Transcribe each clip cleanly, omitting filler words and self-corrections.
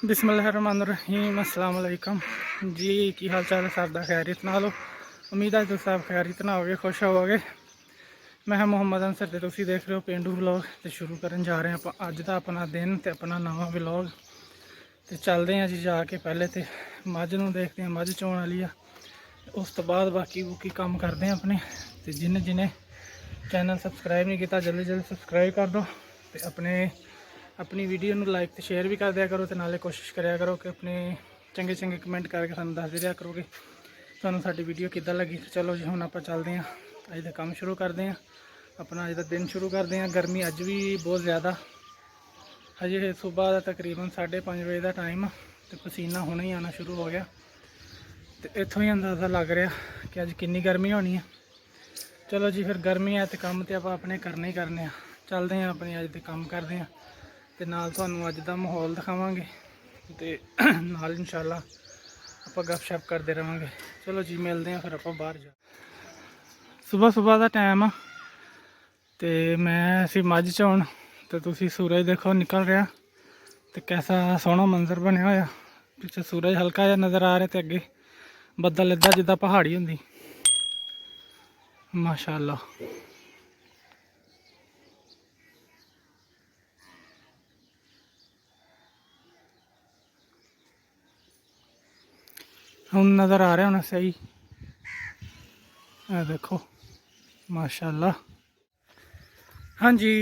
बिस्मिल्लाहिर्रहमानिर्रहीम अस्सलाम वालेकुम जी। की हाल चाल है सब दा खैरियत नाल। उम्मीद है तुम सब खैरियत ना होगे, खुश होवोगे। मैं मोहम्मद अंसर ते तुसी देख रहे हो पेंडू व्लॉग। तो शुरू करन जा रहे हैं आप अज का अपना दिन तो अपना नवा व्लॉग। तो चलते हैं जी जाके पहले तो मझ नूं देखते हैं, मझ चोण वाली आ। उस तो बाद बाकी बुकी काम करते हैं अपने। तो जिन्हें जिन्हें चैनल सबसक्राइब नहीं किया जल्दी जल्दी सबसक्राइब कर दो। तो अपनी वीडियो में लाइक तो शेयर भी कर दिया करो। तो नाले कोशिश कराया करो कि अपने चंगे चंगे कमेंट करके सानू दस दिया करो कि सानू साडी वीडियो किद्दां लगी। चलो जी हुण आपां चलते हैं, अज का काम शुरू करते हैं, अपना अज का दिन शुरू करते हैं। गर्मी अज भी बहुत ज़्यादा, हजे सुबह का तकरीबन 5:30 बजे का टाइम आ। तो पसीना हुणे ही आना शुरू हो गया। तो इत्थों ही अंदाज़ा लग रहा कि अज कितनी गर्मी होनी है। चलो जी फिर गर्मी है तो काम तो आप अपने करने ही करने हैं। चलते हैं अपने अज के काम करते हैं तो नाल तुहानू अज का माहौल दिखावांगे तो नाल इंशाअल्लाह आप गपशप करते रहेंगे। चलो जी मिलते हैं फिर आप बाहर जा। सुबह सुबह का टाइम आ तो मैं असी मझ चोण तो तुसी सूरज देखो निकल रहा तो कैसा सोहना मंजर बनया होया। पिछे सूरज हल्का जहा नज़र आ रहा तो अगे बदल इदा जिदा पहाड़ी होंगी। माशाअल्लाह हम नज़र आ रहा होना सही। देखो माशाअल्लाह। हाँ जी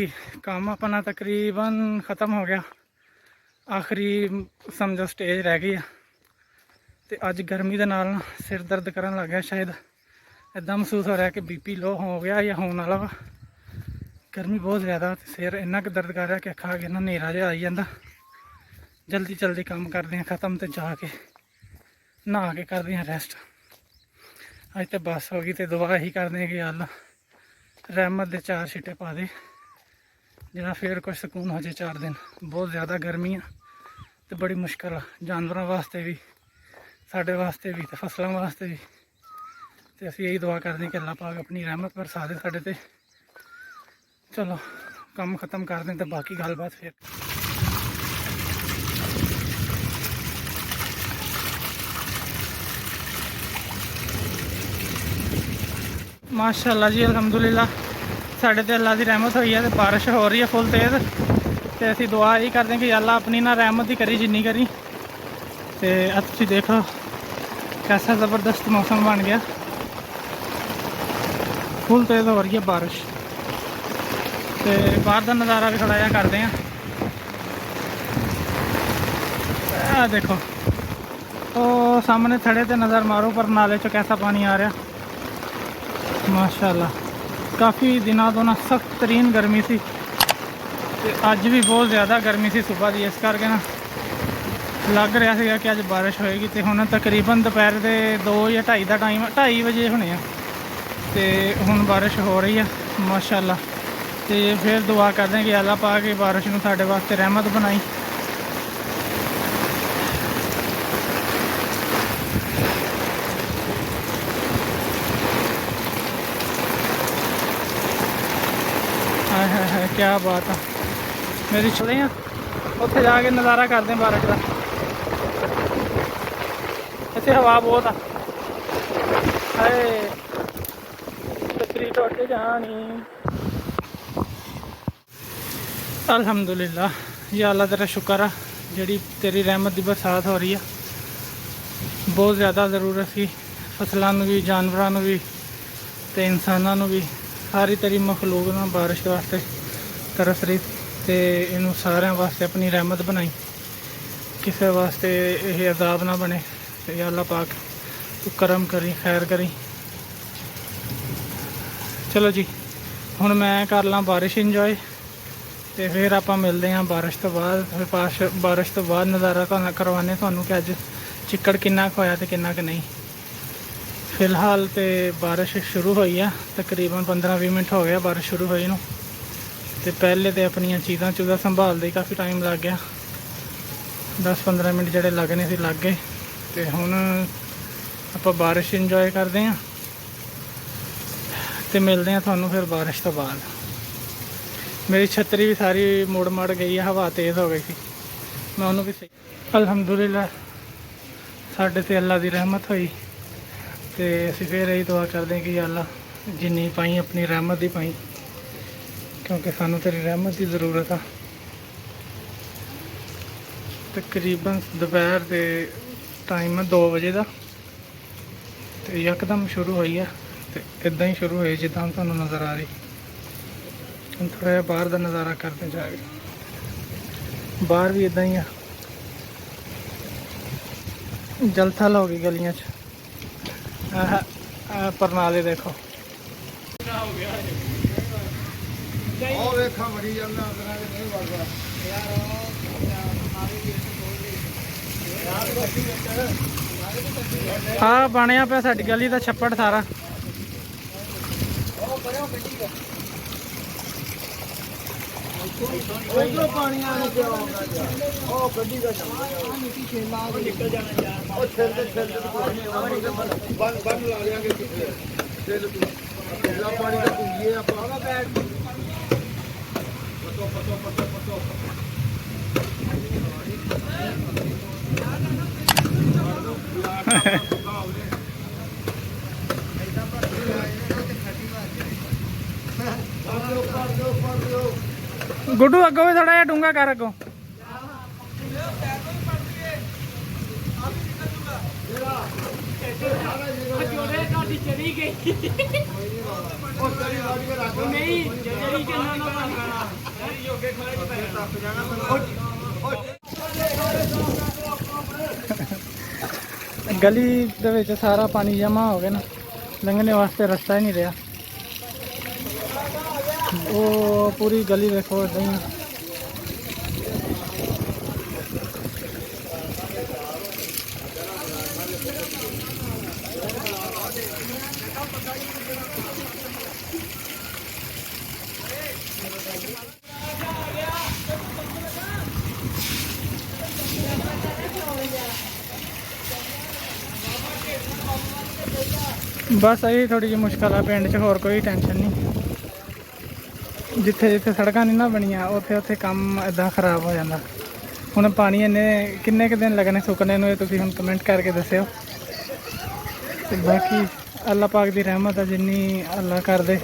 काम अपना तकरीबन ख़त्म हो गया। आखिरी समझो स्टेज रह गई है। तो अज गर्मी के नाल सिर दर्द करन लग गया, शायद इदा महसूस हो रहा है कि बीपी लो हो गया या होने वाला वा। गर्मी बहुत ज़्यादा, सिर इन्ना क दर्द कर रहा कि अखा के ना नेरा जहा आई जाता। जल्दी जल्दी काम करते हैं ख़त्म तो जाके नहा के करते हैं रेस्ट। अज तो बस हो गई तो दुआ ही करते हैं कि अल्लाह रहमत दे 4 छिट्टे पा दे, जरा फिर कुछ सुकून हो जाए 4 दिन। बहुत ज़्यादा गर्मी है तो बड़ी मुश्किल आ जानवरों वास्ते भी, साढ़े वास्ते भी, तो फसलों वास्ते भी। तो असी यही दुआ करते हैं कि अल्लाह पाक अपनी रहमत बरसा दे साढ़े ते। चलो काम ख़त्म कर दें तो बाकी गलबात फिर। माशाअल्लाह जी अल्हम्दुलिल्लाह साढ़े ते अल्लाह की रहमत हुई है तो बारिश हो रही है फुल तेज़। तो असी दुआ यही करते हैं कि अल्लाह अपनी ना रहमत ही करी जिन्नी करी। तो अब तुम देखो कैसा ज़बरदस्त मौसम बन गया, फुल तेज़ हो रही है बारिश। तो बाहर का नज़ारा भी थोड़ा जहा करते हैं। देखो तो सामने थड़े ते नज़र मारो पर नाले चो कैसा पानी आ रहा। माशाअल्लाह काफ़ी दिनों तो ना सख्त तरीन गर्मी सी ते अज भी बहुत ज़्यादा गर्मी सी सुबह की। इस करके ना लग रहा है कि अज बारिश होएगी। तो हुण तकरीबन दोपहर के 2 या 2:30 का टाइम, 2:30 बजे होने हैं तो हुण बारिश हो रही है माशाअल्लाह। तो फिर दुआ करते हैं कि अल्लाह पाक की बारिश में साढ़े वास्ते रहमत बनाई। हाय हाय हाय क्या बात है। मेरी चले हैं उत्थे जाके नज़ारा करते हैं बारिश का। इतने हवा बहुत आ। छतरी टुट जानी। अल्हम्दुलिल्लाह या अल्लाह तेरा शुक्र है जी तेरी रहमत की बरसात हो रही है। बहुत ज़्यादा ज़रूरत सी फसलों भी, जानवरों भी तो इंसानों भी। सारी तेरी मखलूक ना बारिश के वास्ते तरस रही तो इन सारे वास्ते अपनी रहमत बनाई, किसी वास्ते यह अजाब ना बने। तो या अल्लाह पाक तू करम करी, खैर करी। चलो जी हुण मैं कर ला बारिश इंजॉय तो फिर आप मिलते हैं बारिश तो बाद। फिर बारिश तो बाद नज़ारा करवाने थानू कि अज चिक्कड़ किन्ना क होया ते किन्ना क नहीं। फिलहाल तो बारिश शुरू हुई है, तकरीबन 15-20 मिनट हो गया बारिश शुरू हुई नूं। तो पहले तो अपन चीज़ां चूज़ां संभालते काफ़ी टाइम लग गया, 10-15 मिनट जोड़े लगने से लग गए। तो हुण आप बारिश इंजॉय करते हैं तो मिलते हैं थानू फिर बारिश तो बाद। मेरी छतरी भी सारी मुड़ मड़ गई है, हवा तेज़ हो गई थी मैं उन्होंने भी सही अल्हम्दुलिल्लाह साढ़े ते अल्लाह की रहमत हुई तो असी फिर यही दुआ करते हैं कि अल्लाह जिन्नी पाई अपनी रहमत ही पाई क्योंकि सानू तेरी रहमत की ज़रूरत है। तकरीबन दोपहर के टाइम है 2 बजे का तो यकदम शुरू हुई है तो इदा ही शुरू हुई जिदा तुहानू नज़र आ रही। हम थोड़ा जिहा बाहर का नज़ारा करते जाए, बाहर भी इदा ही है, जलथल हो गई गलियां परनाले देखो हाँ बनया पे साडी गली का छप्पड़ सारा गुड्डू अगो भी थोड़ा डूंगा कर अगो गली दे विच सारा पानी जमा हो गया ना, लंघने वास्ते रास्ता ही नहीं रहा। वो पूरी गली देखो इदां ही बस यही थोड़ी जी मुश्किल है पिंड च, होर कोई टेंशन नहीं। जिथे जिथे सड़कां नहीं ना बनिया उत्थे उत्थे काम इदां खराब हो जाता। हुण पानी इन्ने किन्ने क दिन लगने सुकने नूं, तुसीं हुण कमेंट करके दस्सिओ। ते बाकी अल्लाह पाक दी रहमत है जिन्नी अल्लाह कर दे।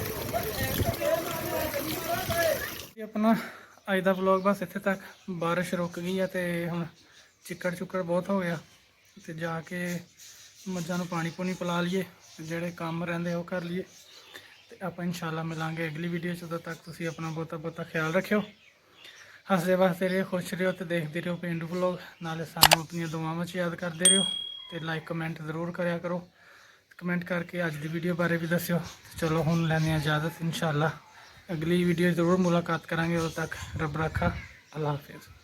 अपना अज दा व्लॉग बस इत्थे तक। बारिश रुक गई है तो हुण चिक्कड़ चुक्कड़ बहुत हो गया तो जाके मझां नूं पानी पूनी पिला लीए, ਜਿਹੜੇ ਕੰਮ ਰਹਿੰਦੇ ਉਹ ਕਰ ਲਈਏ ਤੇ ਆਪਾਂ ਇਨਸ਼ਾਅੱਲਾ ਮਿਲਾਂਗੇ ਅਗਲੀ ਵੀਡੀਓ 'ਚ। ਉਦੋਂ ਤੱਕ ਤੁਸੀਂ ਆਪਣਾ ਬਹੁਤਾ ਖਿਆਲ ਰੱਖਿਓ, ਹੱਸਦੇ ਵਸਦੇ ਰਹੋ, ਖੁਸ਼ ਰਹੋ ਤੇ ਦੇਖਦੇ ਰਹੋ ਪੇਂਡੂ ਵਲੌਗ। ਨਾਲੇ ਸਾਨੂੰ ਆਪਣੀਆਂ ਦੁਆਵਾਂ 'ਚ ਯਾਦ ਕਰਦੇ ਰਹੋ ਤੇ ਲਾਈਕ ਕਮੈਂਟ ਜ਼ਰੂਰ ਕਰਿਆ ਕਰੋ। ਕਮੈਂਟ ਕਰਕੇ ਅੱਜ ਦੀ ਵੀਡੀਓ ਬਾਰੇ ਵੀ ਦੱਸਿਓ। ਚਲੋ ਹੁਣ ਲੈਂਦੇ ਹਾਂ ਇਜਾਜ਼ਤ, ਇਨਸ਼ਾਅੱਲਾ ਅਗਲੀ ਵੀਡੀਓ ਜ਼ਰੂਰ ਮੁਲਾਕਾਤ ਕਰਾਂਗੇ। ਉਦੋਂ ਤੱਕ ਰੱਬ ਰਾਖਾ, ਅੱਲਾ ਹਾਫਿਜ਼।